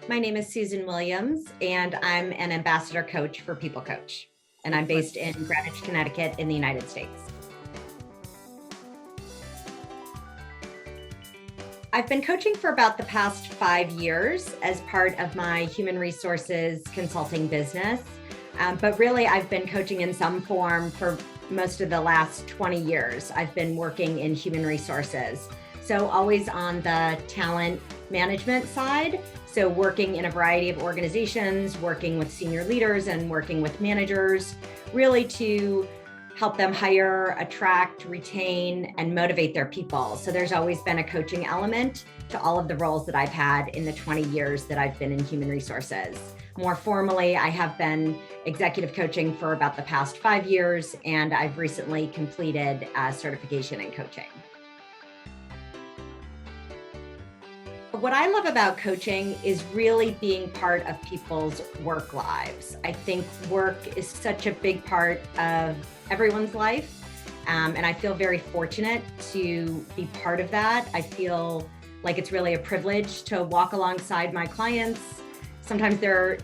My name is Susan Williams, and I'm an ambassador coach for Peeplcoach. And I'm based in Greenwich, Connecticut in the United States. I've been coaching for about the past 5 years as part of my human resources consulting business. But really, I've been coaching in some form for most of the last 20 years. I've been working in human resources. So always on the talent management side. So working in a variety of organizations, working with senior leaders and working with managers, really to help them hire, attract, retain, and motivate their people. So there's always been a coaching element to all of the roles that I've had in the 20 years that I've been in human resources. More formally, I have been executive coaching for about the past 5 years, and I've recently completed a certification in coaching. What I love about coaching is really being part of people's work lives. I think work is such a big part of everyone's life, and I feel very fortunate to be part of that. I feel like it's really a privilege to walk alongside my clients. Sometimes they're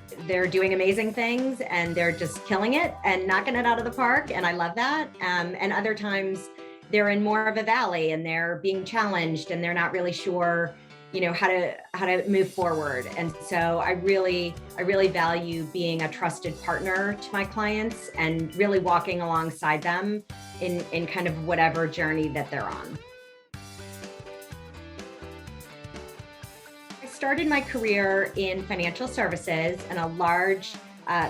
doing amazing things and they're just killing it and knocking it out of the park, and I love that. And other times they're in more of a valley and they're being challenged and they're not really sure how to move forward. And so I really value being a trusted partner to my clients and really walking alongside them in kind of whatever journey that they're on. I started my career in financial services in a large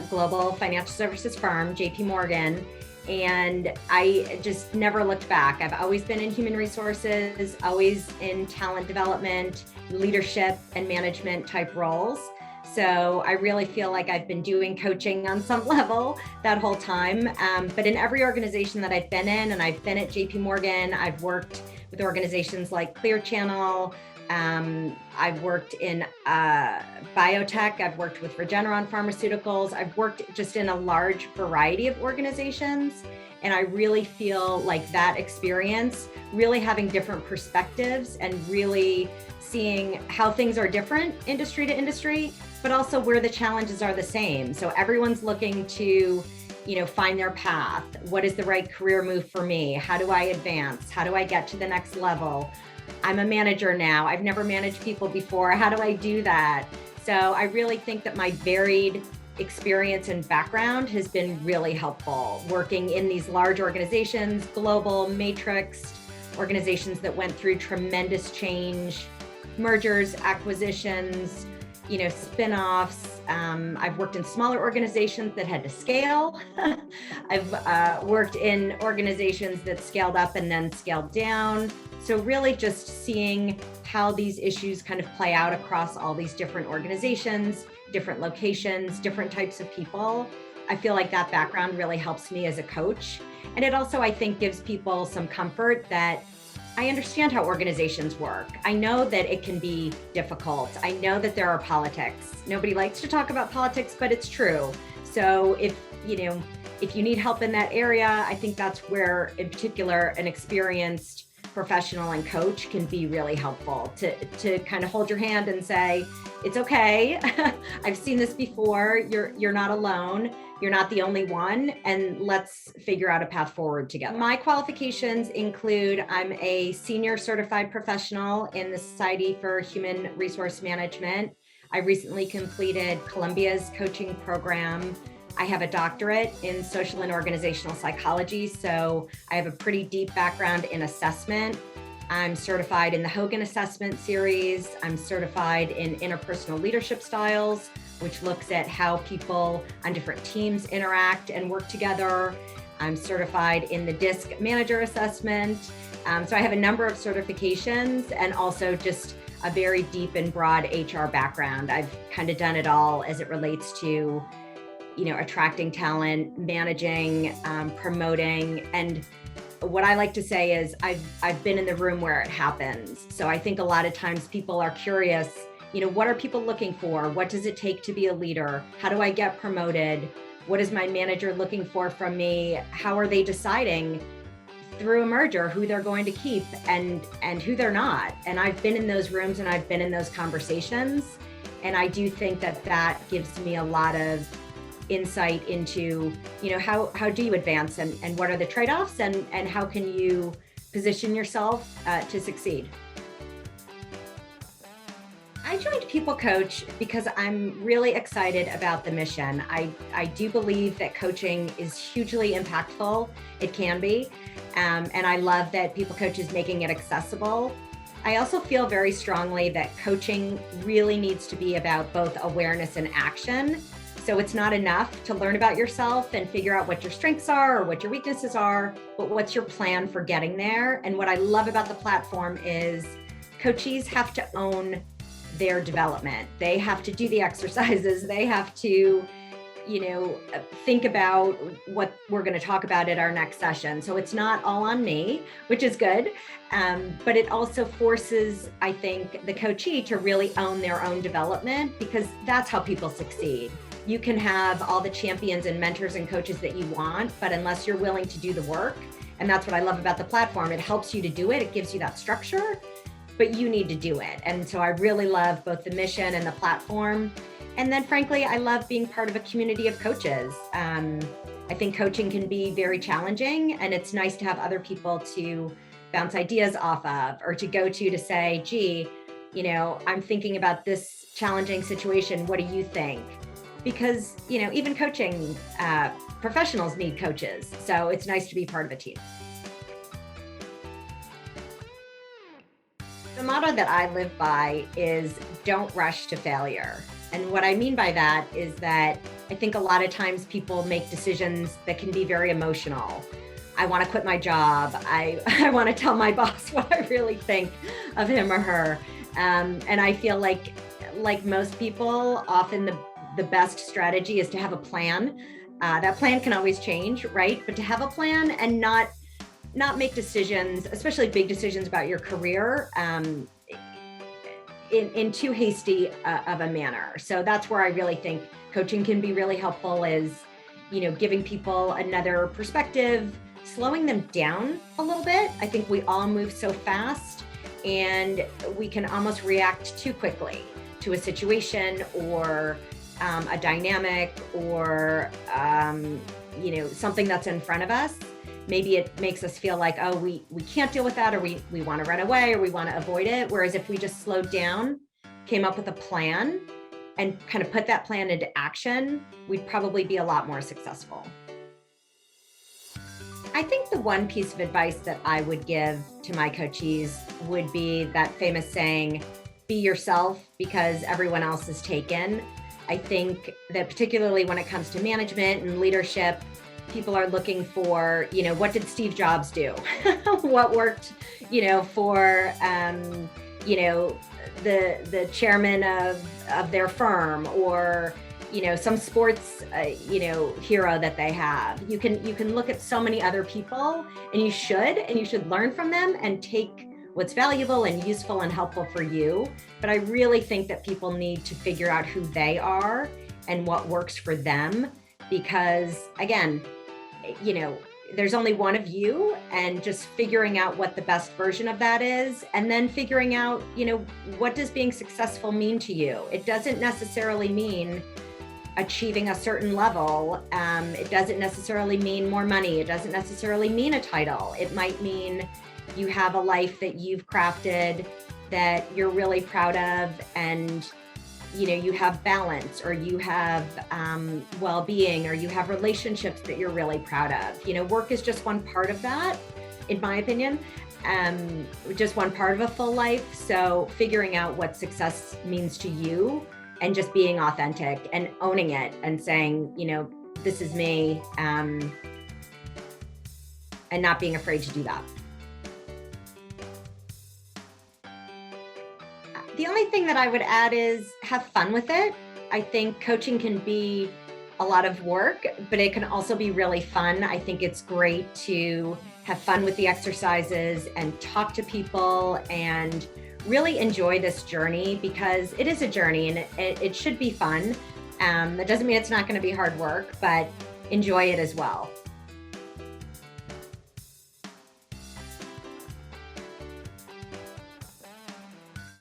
global financial services firm, JP Morgan. And I just never looked back. I've always been in human resources, always in talent development, leadership, and management type roles. So I really feel like I've been doing coaching on some level that whole time. But in every organization that I've been in, and I've been at JP Morgan, I've worked with organizations like Clear Channel. I've worked in biotech, I've worked with Regeneron Pharmaceuticals, I've worked just in a large variety of organizations. And I really feel like that experience, really having different perspectives and really seeing how things are different industry to industry, but also where the challenges are the same. So everyone's looking to find their path. What is the right career move for me? How do I advance? How do I get to the next level? I'm a manager now. I've never managed people before. How do I do that? So I really think that my varied experience and background has been really helpful working in these large organizations, global matrixed organizations that went through tremendous change, mergers, acquisitions, spin-offs. I've worked in smaller organizations that had to scale. I've worked in organizations that scaled up and then scaled down. So really just seeing how these issues kind of play out across all these different organizations, different locations, different types of people. I feel like that background really helps me as a coach. And it also, I think, gives people some comfort that I understand how organizations work. I know that it can be difficult. I know that there are politics. Nobody likes to talk about politics, but it's true. So if you need help in that area, I think that's where, in particular, an experienced professional and coach can be really helpful to kind of hold your hand and say, it's okay. I've seen this before. You're not alone. You're not the only one, and let's figure out a path forward together. My qualifications include I'm a senior certified professional in the Society for Human Resource Management. I recently completed Columbia's coaching program. I have a doctorate in social and organizational psychology, so I have a pretty deep background in assessment. I'm certified in the Hogan Assessment Series. I'm certified in interpersonal leadership styles, which looks at how people on different teams interact and work together. I'm certified in the DISC Manager Assessment. So I have a number of certifications and also just a very deep and broad HR background. I've kind of done it all as it relates to attracting talent, managing, promoting. And what I like to say is I've been in the room where it happens. So I think a lot of times people are curious, what are people looking for? What does it take to be a leader? How do I get promoted? What is my manager looking for from me? How are they deciding through a merger who they're going to keep and who they're not? And I've been in those rooms and I've been in those conversations. And I do think that that gives me a lot of insight into, how do you advance, and what are the trade-offs, and how can you position yourself to succeed. I joined People Coach because I'm really excited about the mission. I do believe that coaching is hugely impactful. It can be. And I love that People Coach is making it accessible. I also feel very strongly that coaching really needs to be about both awareness and action. So it's not enough to learn about yourself and figure out what your strengths are or what your weaknesses are, but what's your plan for getting there? And what I love about the platform is coachees have to own their development. They have to do the exercises. They have to, think about what we're going to talk about at our next session. So it's not all on me, which is good. But it also forces, I think, the coachee to really own their own development, because that's how people succeed. You can have all the champions and mentors and coaches that you want, but unless you're willing to do the work, and that's what I love about the platform, it helps you to do it. It gives you that structure, but you need to do it. And so I really love both the mission and the platform. And then frankly, I love being part of a community of coaches. I think coaching can be very challenging, and it's nice to have other people to bounce ideas off of, or to go to say, gee, I'm thinking about this challenging situation. What do you think? Because, even coaching professionals need coaches. So it's nice to be part of a team. The motto that I live by is don't rush to failure. And what I mean by that is that I think a lot of times people make decisions that can be very emotional. I want to quit my job. I want to tell my boss what I really think of him or her. And I feel like most people, often the best strategy is to have a plan. That plan can always change, right? But to have a plan and not make decisions, especially big decisions about your career, in too hasty of a manner. So that's where I really think coaching can be really helpful, is, giving people another perspective, slowing them down a little bit. I think we all move so fast, and we can almost react too quickly to a situation or a dynamic, or something that's in front of us. Maybe it makes us feel like, oh, we can't deal with that, or we want to run away, or we want to avoid it. Whereas if we just slowed down, came up with a plan, and kind of put that plan into action, we'd probably be a lot more successful. I think the one piece of advice that I would give to my coachees would be that famous saying, be yourself because everyone else is taken. I think that particularly when it comes to management and leadership, people are looking for, what did Steve Jobs do? What worked, for, the chairman of their firm, or, some sports, hero that they have. You can look at so many other people, and you should learn from them and take what's valuable and useful and helpful for you. But I really think that people need to figure out who they are and what works for them, because again, there's only one of you, and just figuring out what the best version of that is, and then figuring out, what does being successful mean to you? It doesn't necessarily mean achieving a certain level. It doesn't necessarily mean more money. It doesn't necessarily mean a title. It might mean you have a life that you've crafted that you're really proud of, and you have balance, or you have well-being, or you have relationships that you're really proud of. Work is just one part of that, in my opinion, just one part of a full life. So figuring out what success means to you, and just being authentic and owning it and saying, this is me, and not being afraid to do that. The only thing that I would add is have fun with it. I think coaching can be a lot of work, but it can also be really fun. I think it's great to have fun with the exercises and talk to people and really enjoy this journey, because it is a journey, and it should be fun. That doesn't mean it's not going to be hard work, but enjoy it as well.